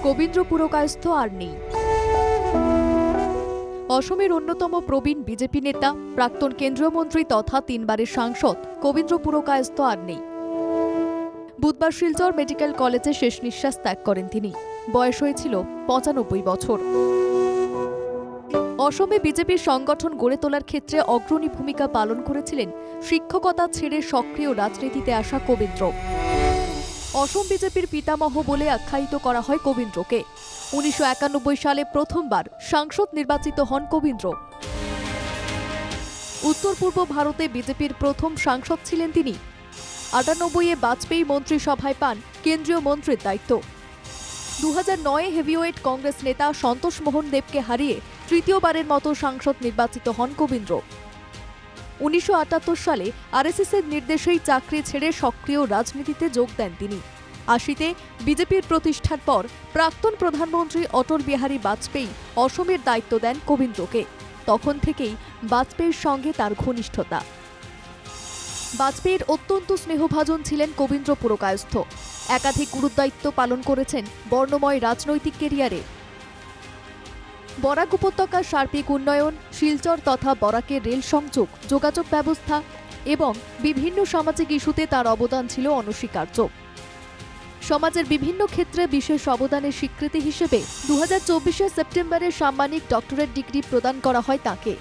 কবীন্দ্র পুরকায়স্থ আর নেই। অসমের অন্যতম প্রবীণ বিজেপি নেতা, প্রাক্তন কেন্দ্রীয় মন্ত্রী তথা 3 বারের সাংসদ কবীন্দ্র পুরকায়স্থ আর নেই। বুধবার শিলচর মেডিকেল কলেজে শেষ নিঃশ্বাস ত্যাগ করেন তিনি। বয়স হয়েছিল 95 বছর। অসমে বিজেপির সংগঠন গড়ে তোলার ক্ষেত্রে অগ্রণী ভূমিকা পালন করেছিলেন শিক্ষকতা ছেড়ে সক্রিয় রাজনীতিতে আসা কবীন্দ্র। অসম বিজেপির পিতামহ বলে আখ্যায়িত করা হয় কবীন্দ্রকে। 1991 সালে প্রথমবার সাংসদ নির্বাচিত হন কবীন্দ্র। উত্তর পূর্ব ভারতে বিজেপির প্রথম সাংসদ ছিলেন তিনি। 98-এ বাজপেয়ী মন্ত্রিসভায় পান কেন্দ্রীয় মন্ত্রীর দায়িত্ব। 2009-এ হেভিওয়েট কংগ্রেস নেতা সন্তোষ মোহন দেবকে হারিয়ে তৃতীয়বারের মতো সাংসদ নির্বাচিত হন কবীন্দ্র। 1978 সালে আরএসএসের নির্দেশেই চাকরি ছেড়ে সক্রিয় রাজনীতিতে যোগ দেন তিনি। 80-তে বিজেপির প্রতিষ্ঠার পর প্রাক্তন প্রধানমন্ত্রী অটল বিহারী বাজপেয়ী অসমের দায়িত্ব দেন কবীন্দ্রকে। তখন থেকেই বাজপেয়ীর সঙ্গে তার ঘনিষ্ঠতা। বাজপেয়ীর অত্যন্ত স্নেহভাজন ছিলেন কবীন্দ্র পুরকায়স্থ। একাধিক গুরুদায়িত্ব পালন করেছেন বর্ণময় রাজনৈতিক কেরিয়ারে। বরাক উপত্যকার সার্বিক উন্নয়ন, শিলচর তথা বরাকের রেল সংযোগ, যোগাযোগ ব্যবস্থা এবং বিভিন্ন সামাজিক ইস্যুতে তার অবদান ছিল অনস্বীকার্য। সমাজের বিভিন্ন ক্ষেত্রে বিশেষ অবদানের স্বীকৃতি হিসেবে 2024 সেপ্টেম্বরে সাম্মানিক ডক্টরেট ডিগ্রি প্রদান করা হয় তাঁকে।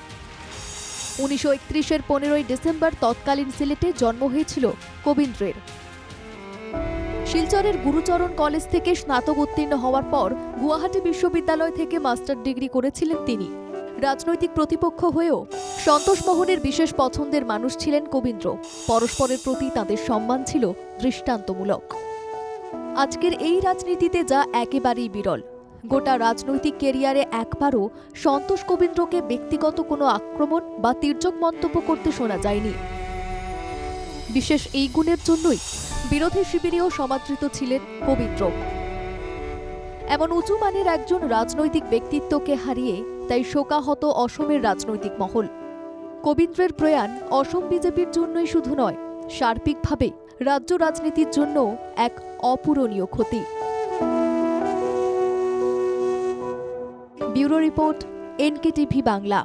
1931-এর 15 ডিসেম্বর তৎকালীন সিলেটে জন্ম হয়েছিল কবীন্দ্রের। শিলচরের গুরুচরণ কলেজ থেকে স্নাতক উত্তীর্ণ হওয়ার পর গুয়াহাটি বিশ্ববিদ্যালয় থেকে মাস্টার ডিগ্রি করেছিলেন তিনি। রাজনৈতিক প্রতিপক্ষ হয়েও সন্তোষ মোহনের বিশেষ পছন্দের মানুষ ছিলেন কবীন্দ্র। পরস্পরের প্রতি তাঁদের সম্মান ছিল দৃষ্টান্তমূলক। আজকের এই রাজনীতিতে যা একেবারেই বিরল। গোটা রাজনৈতিক কেরিয়ারে একবারও সন্তোষ কবীন্দ্রকে ব্যক্তিগত কোনো আক্রমণ বা তির্যক মন্তব্য করতে শোনা যায়নি। বিশেষ এই গুণের জন্যই বিরোধী শিবিরেও সমাদৃত ছিলেন কবীন্দ্র। এমন উঁচু মানের একজন রাজনৈতিক ব্যক্তিত্বকে হারিয়ে তাই শোকাহত অসমের রাজনৈতিক মহল। কবীন্দ্রের প্রয়াণ অসম বিজেপির জন্যই শুধু নয়, সার্বিকভাবে রাজ্য রাজনীতির জন্য এক অপূরণীয় ক্ষতি। Bureau report, NKTV Bangla.